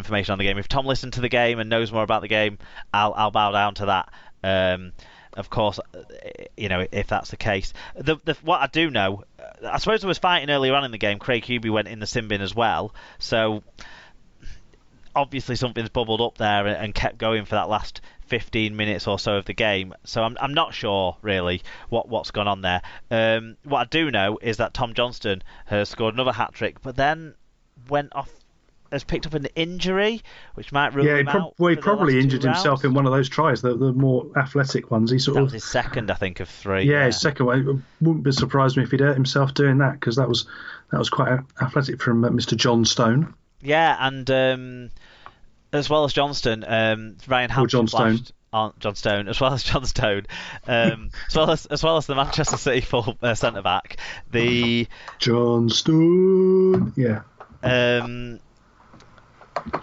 information on the game. If Tom listened to the game and knows more about the game, I'll bow down to that. Of course, if that's the case. What I do know, I suppose there was fighting earlier on in the game. Craig Hubie went in the sin bin as well, so obviously something's bubbled up there and kept going for that last 15 minutes or so of the game. So I'm not sure really what's gone on there. What I do know is that Tom Johnston has scored another hat-trick, but then has picked up an injury, which might rule him out. He probably injured himself in one of those tries, the more athletic ones. That was his second, I think, of three. Yeah, his second one. It wouldn't be surprised me if he'd hurt himself doing that, because that was quite athletic from Mr. John Stone. Yeah, and as well as Johnston, Ryan Hampton flashed on John Stone, as well as John Stone, as well as the Manchester City full centre back, the John Stone. Yeah.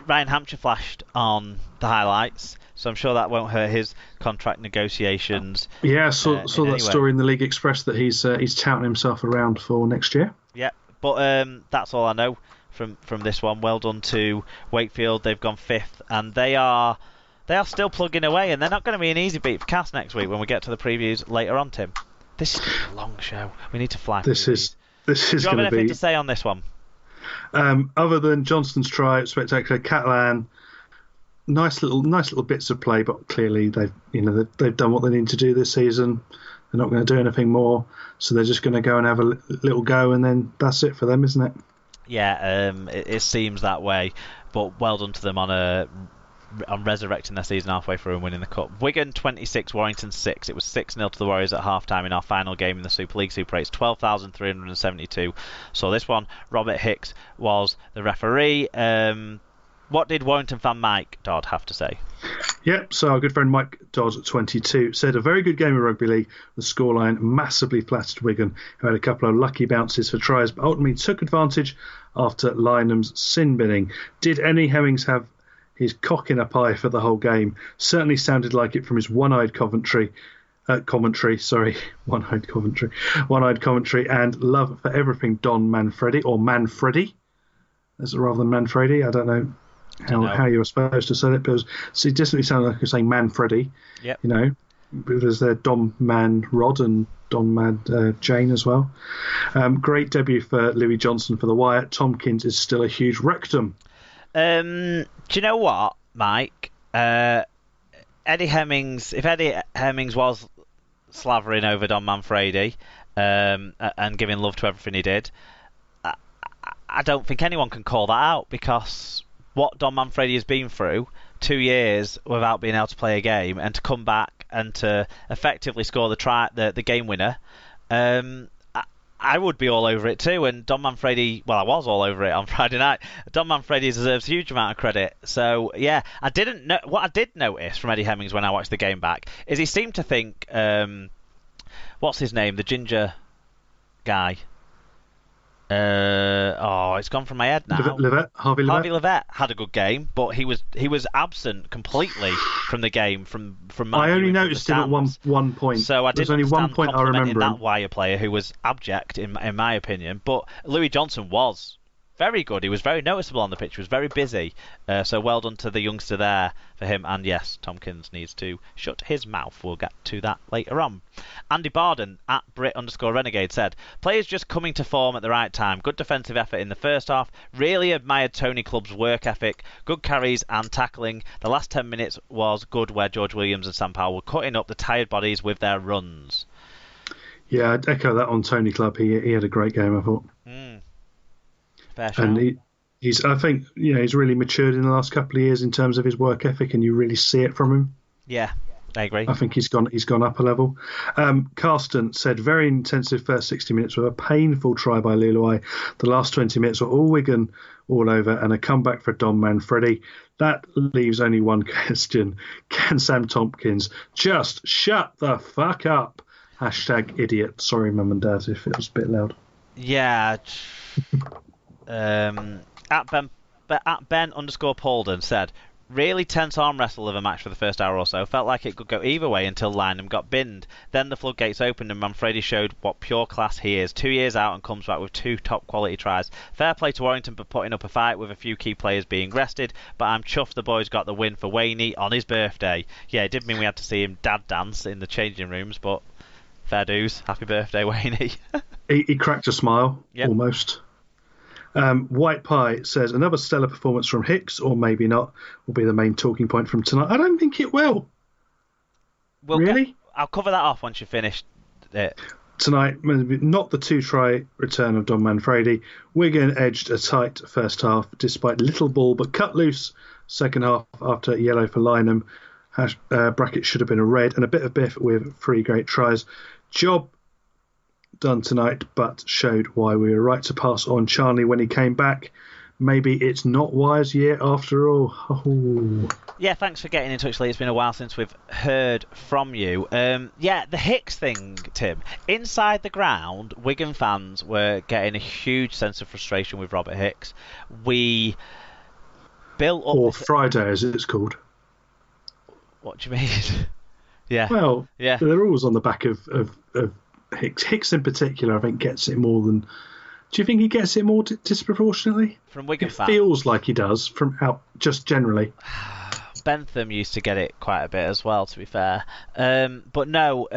Ryan Hampshire flashed on the highlights, so I'm sure that won't hurt his contract negotiations. Yeah, I saw that story in the League Express that he's touting himself around for next year. Yeah, but that's all I know from this one. Well done to Wakefield. They've gone 5th, and they are still plugging away, and they're not going to be an easy beat for Cass next week when we get to the previews later on, Tim. This is a long show. We need to fly. This is going to be... Do you have anything to say on this one? Other than Johnston's try, spectacular. Catalan, nice little bits of play, but clearly they've done what they need to do this season. They're not going to do anything more, so they're just going to go and have a little go, and then that's it for them, isn't it? Yeah, it seems that way, but well done to them on resurrecting their season halfway through and winning the cup. Wigan 26, Warrington 6. It was 6-0 to the Warriors at half-time in our final game in the Super League Super 8. 12,372. So this one, Robert Hicks was the referee. What did Warrington fan Mike Dodd have to say? Yep, so our good friend Mike Dodd, 22, said a very good game of rugby league. The scoreline massively flattered Wigan, who had a couple of lucky bounces for tries, but ultimately took advantage after Lynham's sin binning. Did Eddie Hemmings have his cock in a pie for the whole game? Certainly sounded like it from his one-eyed commentary, and love for everything Don Manfredi, or Manfredi, rather than Manfredi. I don't know how you were supposed to say it, but it definitely sounded like you're saying Manfredi. Yep. There's there Don Man Rod and Don Mad Jane as well. Great debut for Louis Johnson for the Wyatt. Tompkins is still a huge rectum. Do you know what, Mike? Eddie Hemmings, if Eddie Hemmings was slavering over Don Manfredi and giving love to everything he did, I don't think anyone can call that out, because what Don Manfredi has been through, 2 years without being able to play a game, and to come back and to effectively score the game winner, I would be all over it too. And Don Manfredi, well, I was all over it on Friday night. Don Manfredi deserves a huge amount of credit. So yeah, what I did notice from Eddie Hemmings when I watched the game back is he seemed to think, what's his name, the ginger guy. It's gone from my head now. Harvey Levett had a good game, but he was absent completely from the game. From I only noticed him at one point. So I didn't only one point I remember that wire player who was abject in my opinion. But Louis Johnson was very good. He was very noticeable on the pitch. He was very busy. So well done to the youngster there for him. And yes, Tompkins needs to shut his mouth. We'll get to that later on. Andy Barden at Brit_Renegade said, players just coming to form at the right time. Good defensive effort in the first half. Really admired Tony Clubb's work ethic. Good carries and tackling. The last 10 minutes was good, where George Williams and Sam Powell were cutting up the tired bodies with their runs. Yeah, I'd echo that on Tony Clubb. He had a great game, I thought. Fair shout. And I think he's really matured in the last couple of years in terms of his work ethic, and you really see it from him. Yeah, I agree. I think he's gone up a level. Carsten said, very intensive first 60 minutes with a painful try by Lilloy. The last 20 minutes were all Wigan all over, and a comeback for Don Manfredi. That leaves only one question. Can Sam Tompkins just shut the fuck up? #idiot. Sorry, Mum and Dad, if it was a bit loud. Yeah. At Ben _Paulden said, Really tense arm wrestle of a match for the first hour or so. Felt like it could go either way until Lynham got binned. Then the floodgates opened and Manfredi showed what pure class he is. 2 years out and comes back with 2 top quality tries. Fair play to Warrington for putting up a fight with a few key players being rested, but I'm chuffed the boys got the win for Wayne on his birthday. Yeah, it did mean we had to see him dad dance in the changing rooms, but fair dues. Happy birthday, Wayne. He cracked a smile, Yep. almost. White Pie says another stellar performance from Hicks, or maybe not, will be the main talking point from tonight. I don't think it will. Really? I'll cover that off once you finish it. Tonight, not the 2-try return of Don Manfredi. Wigan edged a tight first half despite little ball, but cut loose second half after yellow for Lynham. Bracket should have been a red, and a bit of biff with 3 great tries. Job done tonight, but showed why we were right to pass on Charnley when he came back. Maybe it's not Wire's year after all. Oh. Yeah, thanks for getting in touch, Lee. It's been a while since we've heard from you. Yeah, the Hicks thing, Tim. Inside the ground, Wigan fans were getting a huge sense of frustration with Robert Hicks. We built up... Or Friday, as it's called. What do you mean? Yeah. Well, yeah. They're always on the back of Hicks. Hicks in particular, I think, gets it more than... Do you think he gets it more disproportionately? From Wigan fans? It feels like he does, from out just generally. Bentham used to get it quite a bit as well, to be fair. But no,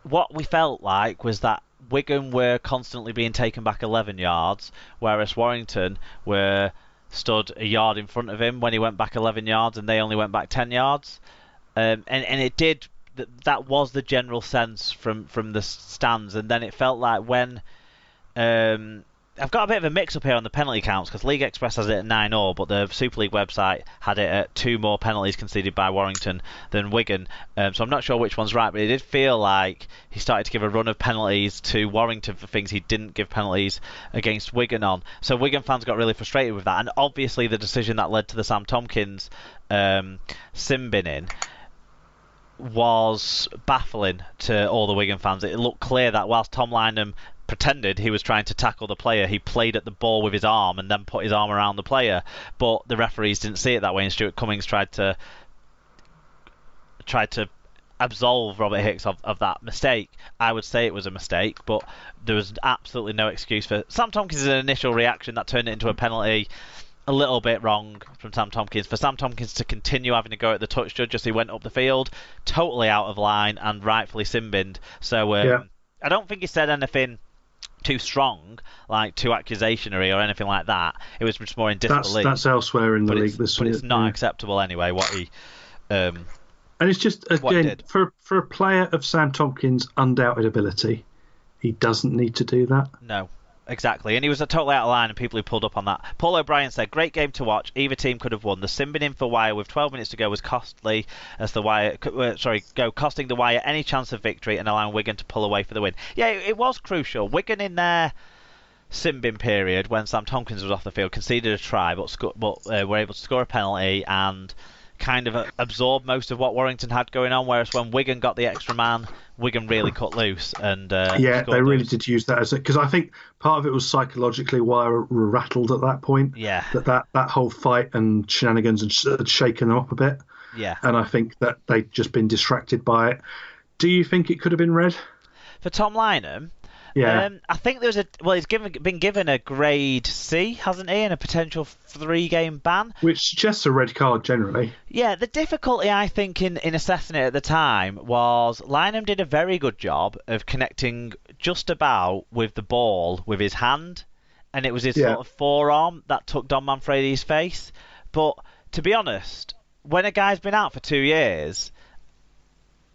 what we felt like was that Wigan were constantly being taken back 11 yards, whereas Warrington were stood a yard in front of him when he went back 11 yards, and they only went back 10 yards. And it did... That was the general sense from the stands, and then it felt like when I've got a bit of a mix-up here on the penalty counts because League Express has it at 9-all, but the Super League website had it at 2 more penalties conceded by Warrington than Wigan, so I'm not sure which one's right, but it did feel like he started to give a run of penalties to Warrington for things he didn't give penalties against Wigan on. So Wigan fans got really frustrated with that, and obviously the decision that led to the Sam Tompkins sin binning was baffling to all the Wigan fans. It looked clear that whilst Tom Lynham pretended he was trying to tackle the player, he played at the ball with his arm and then put his arm around the player, but the referees didn't see it that way, and Stuart Cummings tried to absolve Robert Hicks of that mistake. I would say it was a mistake, but there was absolutely no excuse for Sam Tompkins' initial reaction that turned it into a penalty. A little bit wrong from Sam Tompkins. For Sam Tompkins to continue having to go at the touch judge as he went up the field, totally out of line and rightfully sin-binned. So I don't think he said anything too strong, like too accusatory or anything like that. It was just more in disbelief. That's elsewhere in the league. But it's not acceptable anyway, what he... and it's just, again, for a player of Sam Tompkins' undoubted ability, he doesn't need to do that. No. Exactly, and he was totally out of line, and people who pulled up on that. Paul O'Brien said, "Great game to watch. Either team could have won. The sin binning for Wire with 12 minutes to go was costly, as the Wire, costing the Wire any chance of victory and allowing Wigan to pull away for the win." Yeah, it was crucial. Wigan in their sin bin period, when Sam Tompkins was off the field, conceded a try, but were able to score a penalty and kind of absorb most of what Warrington had going on. Whereas when Wigan got the extra man, Wigan really cut loose and they really did use that as it, because I think part of it was psychologically why we were rattled at that point. Yeah, that whole fight and shenanigans had shaken them up a bit. Yeah, and I think that they'd just been distracted by it. Do you think it could have been red for Tom Lynham? Yeah, I think there's he's been given a grade C, hasn't he, and a potential 3-game ban, which suggests a red card generally. Yeah, the difficulty I think in assessing it at the time was Lynham did a very good job of connecting just about with the ball with his hand, and it was his sort of forearm that took Don Manfredi's face. But to be honest, when a guy's been out for 2 years,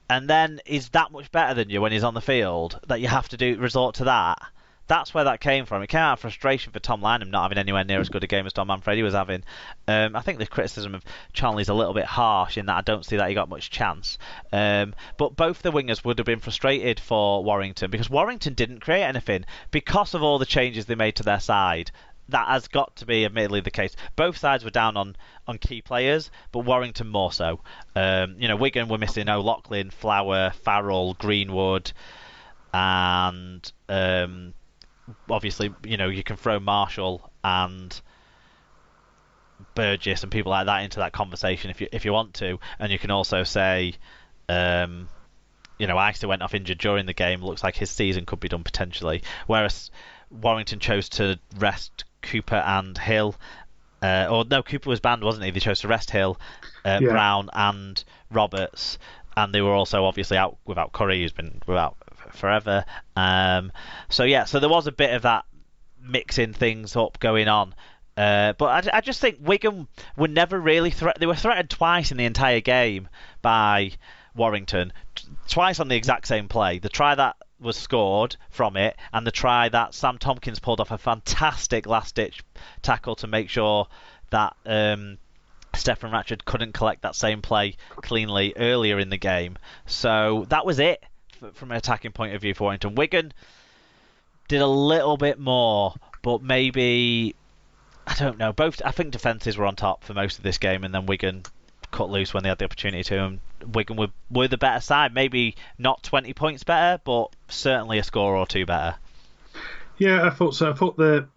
and then he's that much better than you when he's on the field, that you have to resort to that. That's where that came from. It came out of frustration for Tom Lynham not having anywhere near as good a game as Don Manfredi was having. I think the criticism of Charnley's a little bit harsh in that I don't see that he got much chance. But both the wingers would have been frustrated for Warrington because Warrington didn't create anything because of all the changes they made to their side. That has got to be admittedly the case. Both sides were down on key players, but Warrington more so. Wigan were missing O'Loughlin, Flower, Farrell, Greenwood, and obviously, you can throw Marshall and Burgess and people like that into that conversation if you want to, and you can also say, Ister went off injured during the game. Looks like his season could be done potentially. Whereas Warrington chose to rest Cooper and Hill. Cooper was banned, wasn't he? They chose to rest Hill, Brown and Roberts, and they were also obviously out without Curry, who's been without forever. So there was a bit of that mixing things up going on. But I just think Wigan were never really they were threatened twice in the entire game by Warrington, twice on the exact same play. The try that was scored from it, and the try that Sam Tompkins pulled off a fantastic last-ditch tackle to make sure that Stefan Ratchford couldn't collect that same play cleanly earlier in the game. So that was it from an attacking point of view for Warrington. Wigan did a little bit more, but maybe, I don't know. I think defences were on top for most of this game, and then Wigan cut loose when they had the opportunity to, and Wigan were the better side. Maybe not 20 points better, but certainly a score or two better. Yeah, I thought so. I thought the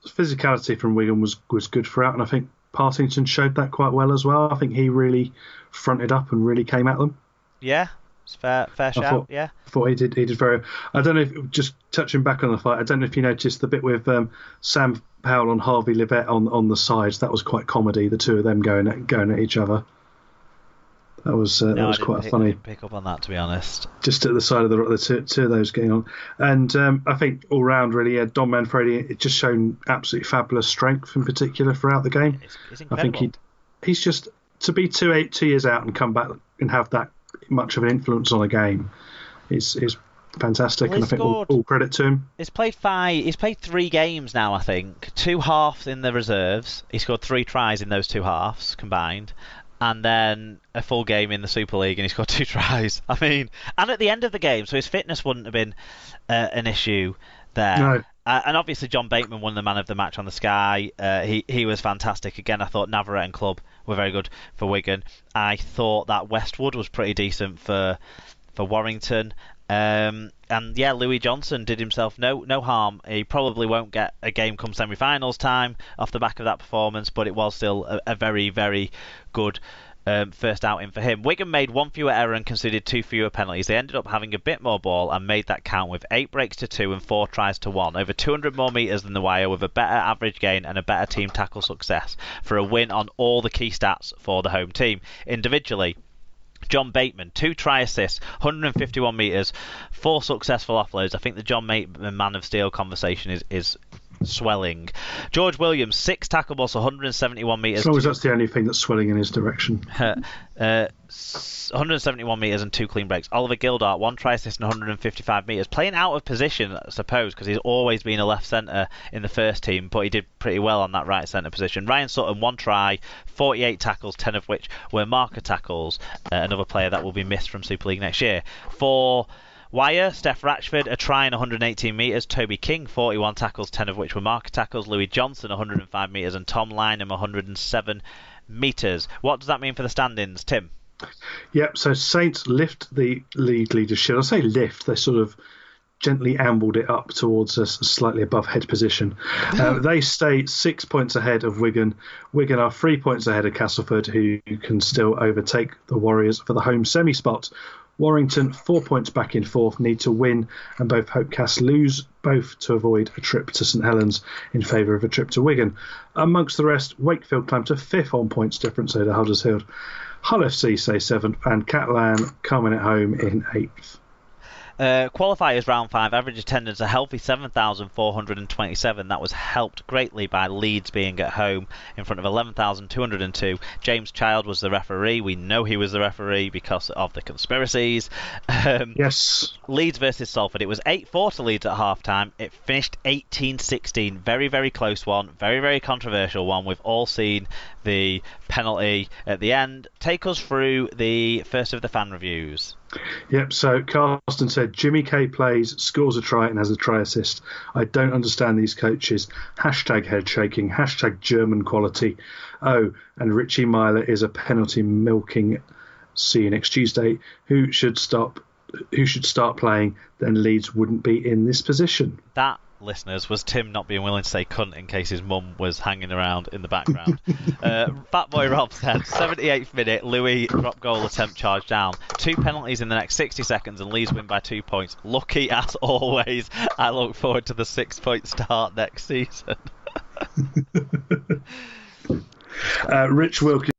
physicality from Wigan was good throughout, and I think Partington showed that quite well as well. I think he really fronted up and really came at them. Yeah, it's fair shout. I thought he did very. I don't know if, just touching back on the fight, I don't know if you noticed the bit with Sam Powell and Harvey Livett on the sides. That was quite comedy. The two of them going at each other. That was quite funny. I didn't pick up on that, to be honest. Just at the side of the two of those getting on, and I think all round really, Don Manfredi, it just shown absolutely fabulous strength in particular throughout the game. It's incredible. I think he's just to be 2 years out and come back and have that much of an influence on a game is fantastic, and I think all credit to him. He's played 3 games now, I think. 2 halves in the reserves. He scored 3 tries in those 2 halves combined. And then a full game in the Super League, and he scored 2 tries. I mean, and at the end of the game, so his fitness wouldn't have been an issue there. No. And obviously, John Bateman won the man of the match on the Sky. He was fantastic. Again, I thought Navarrete and Clubb were very good for Wigan. I thought that Westwood was pretty decent for Warrington. And yeah, Louis Johnson did himself no harm. He probably won't get a game come semi-finals time off the back of that performance, but it was still a very, very good first outing for him. Wigan made 1 fewer error and conceded 2 fewer penalties. They ended up having a bit more ball and made that count with 8 breaks to 2 and 4 tries to 1. Over 200 more metres than the Wire, with a better average gain and a better team tackle success for a win on all the key stats for the home team. Individually, John Bateman, 2 try assists, 151 metres, 4 successful offloads. I think the John Bateman Man of Steel conversation is swelling. George Williams, 6 tackles, 171 metres. As long as that's the only thing that's swelling in his direction. 171 metres and 2 clean breaks. Oliver Gildart, 1 try assist and 155 metres. Playing out of position, I suppose, because he's always been a left centre in the first team, but he did pretty well on that right centre position. Ryan Sutton, 1 try, 48 tackles, 10 of which were marker tackles. Another player that will be missed from Super League next year. For Wire, Steph Ratchford, a try and 118 metres. Toby King, 41 tackles, 10 of which were marker tackles. Louis Johnson, 105 metres. And Tom Lynham, 107 metres. What does that mean for the standings, Tim? Yep, so Saints lift the league leadership. I say lift, they sort of gently ambled it up towards a slightly above head position. They stay 6 points ahead of Wigan. Wigan are 3 points ahead of Castleford, who can still overtake the Warriors for the home semi-spot. Warrington, 4 points back in 4th, need to win, and both hope Cas lose, both to avoid a trip to St Helens in favour of a trip to Wigan. Amongst the rest, Wakefield climb to 5th on points difference over Huddersfield. Hull FC stay 7th, and Catalan coming at home in 8th. Qualifiers round 5, average attendance a healthy 7,427. That was helped greatly by Leeds being at home in front of 11,202. James Child was the referee. We know he was the referee because of the conspiracies. Yes. Leeds versus Salford. It was 8-4 to Leeds at half time. It finished 18-16. Very, very close one. Very, very controversial one. We've all seen the penalty at the end. Take us through the first of the fan reviews. Yep, so Carsten said, Jimmy K plays, scores a try and has a try assist. I don't understand these coaches. Hashtag head shaking, hashtag German quality. Oh, and Richie Myler is a penalty milking. See you next Tuesday. Who should start playing, then Leeds wouldn't be in this position. That listeners, was Tim not being willing to say cunt in case his mum was hanging around in the background. Fat Boy Rob said, 78th minute, Louis drop goal attempt charge down. 2 penalties in the next 60 seconds and Leeds win by 2 points. Lucky as always. I look forward to the 6-point start next season. Rich Wilkins